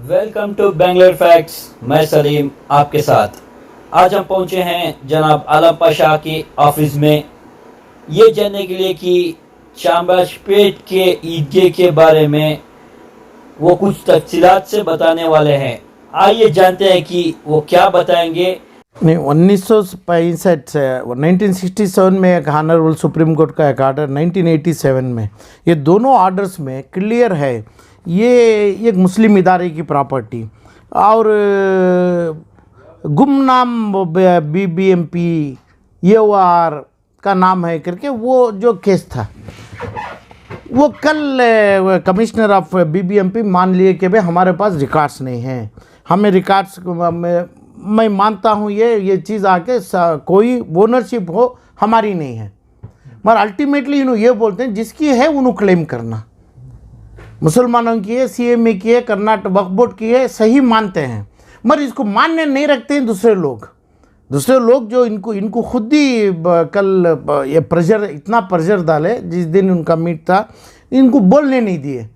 Welcome to Bangalore facts. मैं सलीम आपके साथ। आज हम पहुंचे हैं जनाब आलम पाशा के ऑफिस में ये जानने के लिए कि शाहबाजपेट के ईदगाह के बारे में वो कुछ तफसीलात से बताने वाले हैं। आइए जानते हैं कि वो क्या बताएंगे। नहीं, 1965 से 1967 में एक ऑनरेबल सुप्रीम कोर्ट का एक ऑर्डर, 1987 में, ये दोनों ऑर्डर्स में क्लियर है ये एक मुस्लिम इदारे की प्रॉपर्टी और गुमनाम बीबीएमपी EOR का नाम है करके वो जो केस था वो कल कमिश्नर ऑफ बीबीएमपी मान लिए कि भाई हमारे पास रिकॉर्ड्स नहीं हैं, हमें रिकॉर्ड्स मैं मानता हूँ ये चीज़ आके कोई ओनरशिप हो हमारी नहीं है, मगर अल्टीमेटली इन्हों ये बोलते हैं जिसकी है उन्हों क्लेम करना। मुसलमानों की है, CMA की है, कर्नाटक वक्फ बोर्ड की है, सही मानते हैं, मगर इसको मानने नहीं रखते हैं दूसरे लोग जो इनको खुद ही कल ये प्रेशर, इतना प्रेशर डाले जिस दिन उनका मीट था, इनको बोलने नहीं दिए।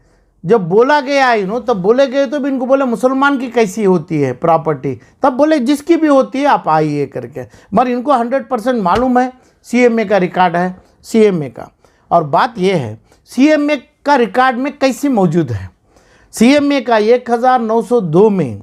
जब बोला गया तब बोले गए तो भी इनको बोले मुसलमान की कैसी होती है प्रॉपर्टी, तब बोले जिसकी भी होती है आप आइए करके, मगर इनको 100% मालूम है CMA का रिकॉर्ड है CMA का। और बात यह है CMA का रिकॉर्ड में कैसे मौजूद है। CMA का 1902 में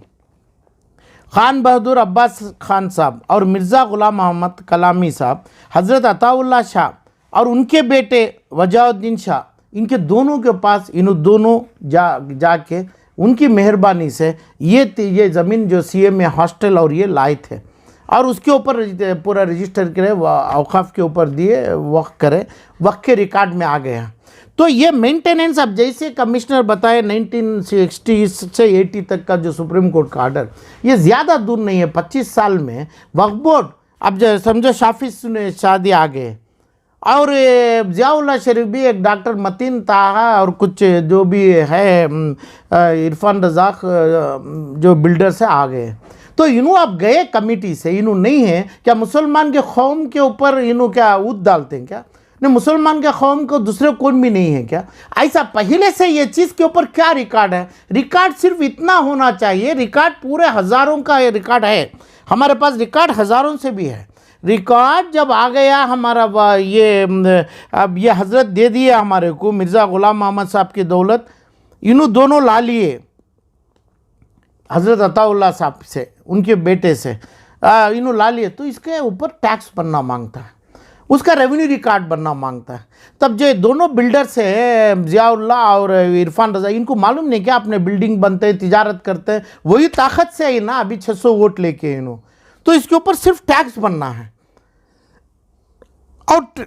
खान बहादुर अब्बास खान साहब और मिर्ज़ा ग़ुलाम मोहम्मद कलामी साहब, हज़रत अताउल्लाह शाह और उनके बेटे वजाउद्दीन शाह, इनके दोनों के पास इन्हों दोनों जाके उनकी मेहरबानी से ये ज़मीन जो CMA हॉस्टल और ये लाए थे और उसके ऊपर पूरा रजिस्टर करे, औक़ाफ़ के ऊपर दिए, वक़्फ़ के रिकॉर्ड में आ गया। तो ये मेंटेनेंस, अब जैसे कमिश्नर बताए 1960 से 80 तक का जो सुप्रीम कोर्ट का ऑर्डर, ये ज़्यादा दूर नहीं है। 25 साल में वक्फ बोर्ड, अब जो समझो शाफी शादी आ गए और ज़ियाउल्लाह शरीफ भी, एक डॉक्टर मतीन ताहा और कुछ जो भी है इरफान रज़ाक जो बिल्डर से आ गए। तो इन्हों अब गए कमेटी से, इन्हों नहीं है क्या मुसलमान के कौम के ऊपर इन्हों क्या ऊद डालते हैं क्या? नहीं, मुसलमान के कौम को दूसरे कौन भी नहीं है क्या? ऐसा पहले से ये चीज़ के ऊपर क्या रिकॉर्ड है? रिकॉर्ड सिर्फ इतना होना चाहिए, रिकॉर्ड पूरे हज़ारों का रिकॉर्ड है हमारे पास, रिकॉर्ड हज़ारों से भी है। रिकॉर्ड जब आ गया हमारा अब ये हज़रत दे दिया हमारे को मिर्ज़ा ग़ुलाम मोहम्मद साहब की दौलत, इन्हों दोनों ला लिए हज़रत अताउल्लाह साहब से, उनके बेटे से इन्हों ला लिए, तो इसके ऊपर टैक्स बनना मांगता है, उसका रेवेन्यू रिकॉर्ड बनना मांगता है। तब जो दोनों बिल्डर्स हैं ज़ियाउल्लाह और इरफान रज़ा, इनको मालूम नहीं क्या अपने बिल्डिंग बनते हैं, तिजारत करते हैं, वही ताकत से ही ना अभी 600 वोट लेके इन्हों, तो इसके ऊपर सिर्फ टैक्स बनना है। और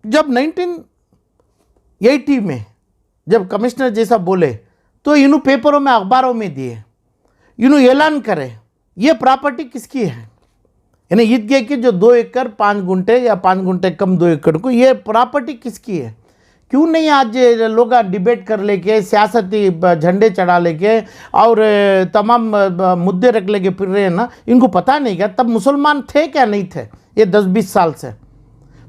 जब 1980 में जब कमिश्नर जैसा बोले तो इन्हों पेपरों में, अखबारों में दिए, इन्हों ऐलान करे ये प्रॉपर्टी किसकी है, यानी ईदगाह के जो 2 एकड़ 5 गुंठे या 5 गुंठे कम 2 एकड़ को, ये प्रॉपर्टी किसकी है? क्यों नहीं आज लोग डिबेट कर लेके, सियासती झंडे चढ़ा लेके और तमाम मुद्दे रख लेके फिर रहे हैं ना, इनको पता नहीं क्या तब मुसलमान थे क्या नहीं थे ये 10-20 साल से।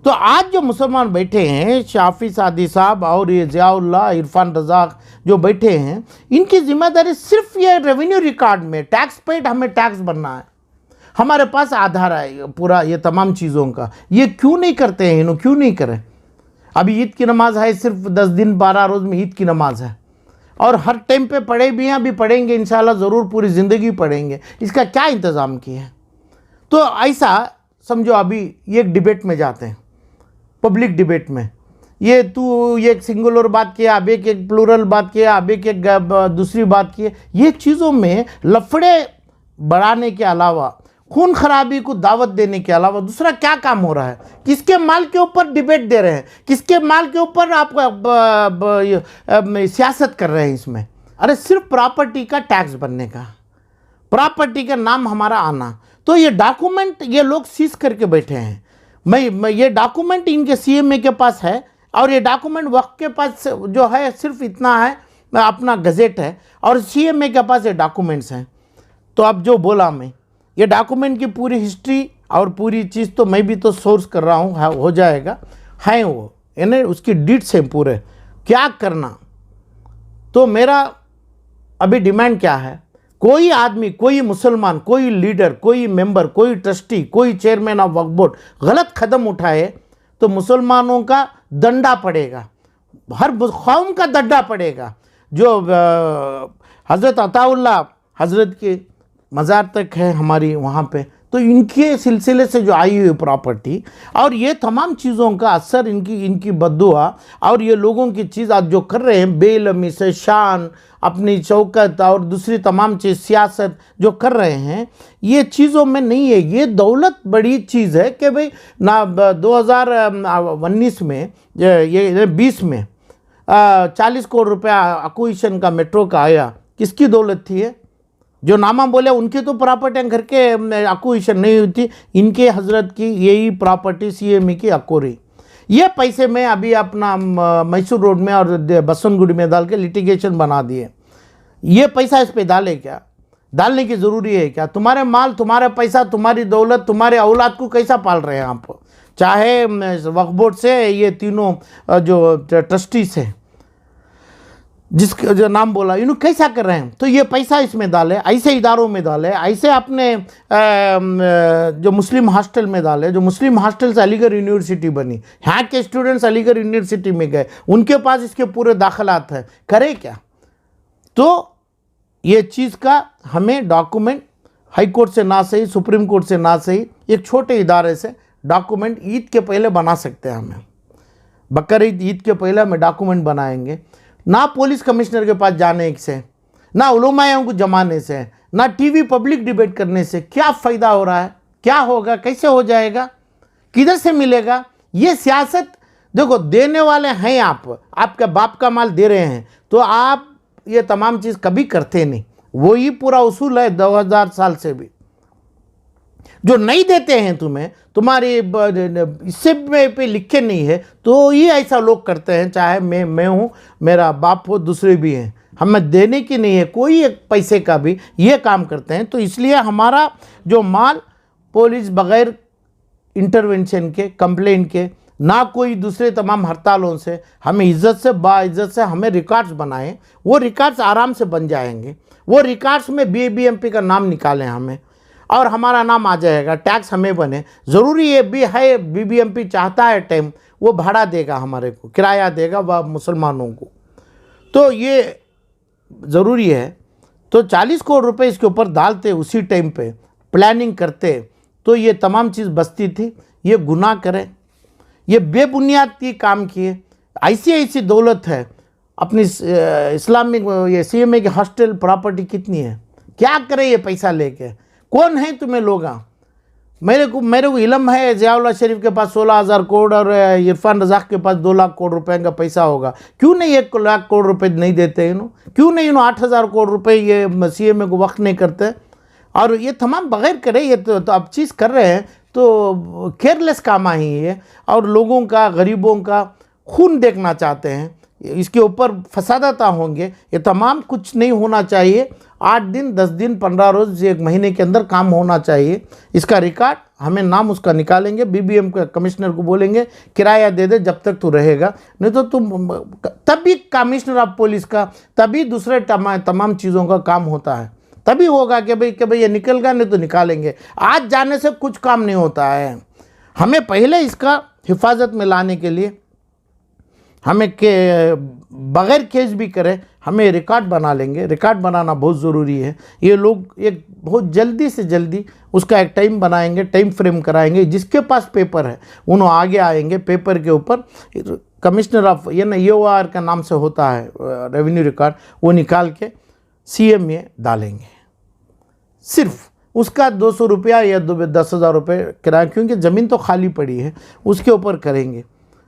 तो आज जो मुसलमान बैठे हैं, शाफी सादी साहब और ये ज़ियाउल्लाह इरफान रज़ाक जो बैठे हैं, इनकी जिम्मेदारी सिर्फ ये रेवेन्यू रिकॉर्ड में टैक्स पेड, हमें टैक्स बनना है, हमारे पास आधार है पूरा ये तमाम चीज़ों का। ये क्यों नहीं करते हैं इन्हों, क्यों नहीं करें? अभी ईद की नमाज़ है, सिर्फ 10 दिन 12 रोज़ में ईद की नमाज़ है और हर टाइम पे पढ़े भी हैं, अभी पढ़ेंगे इंशाल्लाह, ज़रूर पूरी ज़िंदगी पढ़ेंगे। इसका क्या इंतज़ाम किया है? तो ऐसा समझो अभी ये एक डिबेट में जाते हैं, पब्लिक डिबेट में, ये तू एक सिंगुलर बात किया, अब एक प्लूरल बात किया, अब एक दूसरी बात की, ये चीज़ों में लफड़े बढ़ाने के अलावा, खून खराबी को दावत देने के अलावा दूसरा क्या काम हो रहा है? किसके माल के ऊपर डिबेट दे रहे हैं, किसके माल के ऊपर आप सियासत कर रहे हैं इसमें? अरे सिर्फ प्रॉपर्टी का टैक्स बनने का, प्रॉपर्टी का नाम हमारा आना। तो ये डॉक्यूमेंट ये लोग सीज करके बैठे हैं। मैं ये डॉक्यूमेंट इनके CMA के पास है और ये डॉक्यूमेंट वक्फ के पास जो है सिर्फ इतना है, अपना गज़ेट है, और CMA के पास ये डॉक्यूमेंट्स हैं। तो अब जो बोला मैं, ये डॉक्यूमेंट की पूरी हिस्ट्री और पूरी चीज़ तो मैं भी तो सोर्स कर रहा हूँ, हो जाएगा, है वो, यानी उसकी डिटेल्स हैं पूरे क्या करना। तो मेरा अभी डिमांड क्या है, कोई आदमी, कोई मुसलमान, कोई लीडर, कोई मेंबर, कोई ट्रस्टी, कोई चेयरमैन ऑफ वक्फ बोर्ड गलत कदम उठाए तो मुसलमानों का दंडा पड़ेगा, हर कौम का दंडा पड़ेगा। जो हज़रत अताउल्लाह हज़रत के मज़ार तक है हमारी वहाँ पे, तो इनके सिलसिले से जो आई हुई प्रॉपर्टी और ये तमाम चीज़ों का असर, इनकी बद्दुआ और ये लोगों की चीज़ आज जो कर रहे हैं बेलमी से, शान, अपनी चौकत और दूसरी तमाम चीज़, सियासत जो कर रहे हैं, ये चीज़ों में नहीं है। ये दौलत बड़ी चीज़ है कि भाई ना 2019 में, ये 20 में 40 करोड़ रुपया एक्विजिशन का मेट्रो का आया, किसकी दौलत थी ये? जो नामा बोले उनकी तो प्रॉपर्टी घर के एक्विजिशन नहीं हुई थी, इनके हजरत की यही प्रॉपर्टी सीएमई की अकोरी। ये पैसे में अभी अपना मैसूर रोड में और बसवनगुड़ी में डाल के लिटिगेशन बना दिए। ये पैसा इस पे डाले क्या? डालने की ज़रूरी है क्या? तुम्हारे माल, तुम्हारा पैसा, तुम्हारी दौलत, तुम्हारे औलाद को कैसा पाल रहे हैं आप? चाहे वक्फ बोर्ड से ये तीनों जो ट्रस्टीज हैं जिसके जो नाम बोला, इन्हों कैसा कर रहे हैं? तो ये पैसा इसमें डाले, ऐसे इदारों में डाले, ऐसे अपने जो मुस्लिम हॉस्टल में डाले, जो मुस्लिम हॉस्टल से अलीगढ़ यूनिवर्सिटी बनी, यहाँ के स्टूडेंट्स अलीगढ़ यूनिवर्सिटी में गए, उनके पास इसके पूरे दाखिलात हैं, करे क्या? तो ये चीज़ का हमें डॉक्यूमेंट हाई कोर्ट से ना सही, सुप्रीम कोर्ट से ना सही, एक छोटे इदारे से डॉक्यूमेंट ईद के पहले बना सकते हैं। हमें बकरीद ईद के पहले हमें डॉक्यूमेंट बनाएंगे, ना पुलिस कमिश्नर के पास जाने से, ना उलमाओं को जमाने से, ना टीवी पब्लिक डिबेट करने से। क्या फ़ायदा हो रहा है? क्या होगा? कैसे हो जाएगा? किधर से मिलेगा? ये सियासत देखो, देने वाले हैं आप, आपके बाप का माल दे रहे हैं, तो आप ये तमाम चीज़ कभी करते नहीं। वही पूरा उसूल है 2000 साल से भी। जो नहीं देते हैं तुम्हें, तुम्हारी इससे पे लिखे नहीं है, तो ये ऐसा लोग करते हैं, चाहे मैं हूँ, मेरा बाप हो, दूसरे भी हैं, हमें देने की नहीं है कोई एक पैसे का भी, ये काम करते हैं। तो इसलिए हमारा जो माल पुलिस बग़ैर इंटरवेंशन के, कंप्लेंट के, ना कोई दूसरे तमाम हड़तालों से, हमें इज़्ज़त से, बाइज़्ज़त से हमें रिकॉर्ड्स बनाएं, वो रिकॉर्ड्स आराम से बन जाएंगे। वो रिकॉर्ड्स में बीबीएमपी का नाम निकालें हमें, और हमारा नाम आ जाएगा, टैक्स हमें बने। ज़रूरी ये भी है, बीबीएमपी चाहता है टाइम, वो भाड़ा देगा हमारे को, किराया देगा वह मुसलमानों को, तो ये ज़रूरी है। तो 40 करोड़ रुपए इसके ऊपर डालते, उसी टाइम पे प्लानिंग करते, तो ये तमाम चीज़ बचती थी। ये गुनाह करें, ये बेबुनियाद की काम किए, ऐसी दौलत है अपनी इस्लामिक, ये सीएमए की हॉस्टल प्रॉपर्टी कितनी है, क्या करे ये पैसा लेके? कौन है तुम्हें लोग? मेरे को इल्म है ज़ियाउल्लाह शरीफ के पास 16,000 करोड़ और इरफान रज़ाक के पास 2 लाख करोड़ रुपए का पैसा होगा। क्यों नहीं 1 लाख करोड़ रुपए नहीं देते इन्हों? क्यों नहीं इन्हों 8,000 करोड़ रुपए ये सीएमए को वक्त नहीं करते? और ये तमाम बगैर करे, ये तो अब चीज़ कर रहे हैं, तो केयरलेस काम ही ये, और लोगों का, गरीबों का खून देखना चाहते हैं। इसके ऊपर फसादाता होंगे, ये तमाम कुछ नहीं होना चाहिए। 8 दिन, 10 दिन, 15 रोज़, 1 महीने के अंदर काम होना चाहिए। इसका रिकॉर्ड हमें नाम उसका निकालेंगे, बीबीएम के कमिश्नर को बोलेंगे किराया दे दे जब तक तू रहेगा, नहीं तो तुम, तभी कमिश्नर ऑफ पुलिस का, तभी दूसरे तमाम चीज़ों का काम होता है, तभी होगा कि भाई ये निकल गया, नहीं तो निकालेंगे। आज जाने से कुछ काम नहीं होता है। हमें पहले इसका हिफाजत में लाने के लिए हमें बग़ैर केस भी करें, हमें रिकॉर्ड बना लेंगे। रिकॉर्ड बनाना बहुत ज़रूरी है। ये लोग एक बहुत जल्दी से जल्दी उसका एक टाइम बनाएंगे, टाइम फ्रेम कराएंगे। जिसके पास पेपर है उन्होंने आगे आएंगे, पेपर के ऊपर कमिश्नर ऑफ ये ना EOR का नाम से होता है रेवेन्यू रिकॉर्ड, वो निकाल के CMA डालेंगे। सिर्फ उसका 200 रुपया या 10,000 रुपये किराया, क्योंकि ज़मीन तो खाली पड़ी है, उसके ऊपर करेंगे,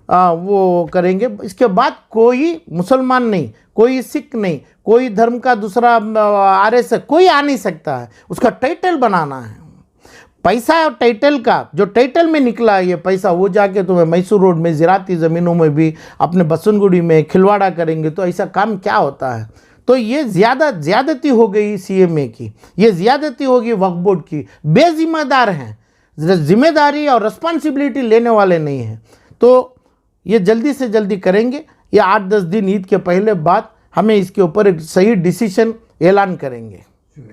वो करेंगे। इसके बाद कोई मुसलमान नहीं, कोई सिख नहीं, कोई धर्म का दूसरा RS कोई आ नहीं सकता है। उसका टाइटल बनाना है। पैसा और टाइटल का, जो टाइटल में निकला है ये पैसा, वो जाके तुम्हें मैसूर रोड में ज़राती ज़मीनों में भी, अपने बसवनगुड़ी में खिलवाड़ा करेंगे। तो ऐसा काम क्या होता है? तो ये ज़्यादती हो गई CMA की, ये ज़्यादती होगी वक्फ बोर्ड की। बेजिम्मेदार हैं, जिम्मेदारी और रिस्पॉन्सिबिलिटी लेने वाले नहीं हैं। तो ये जल्दी से जल्दी करेंगे, या 8-10 दिन ईद के पहले बाद हमें इसके ऊपर एक सही डिसीजन ऐलान करेंगे।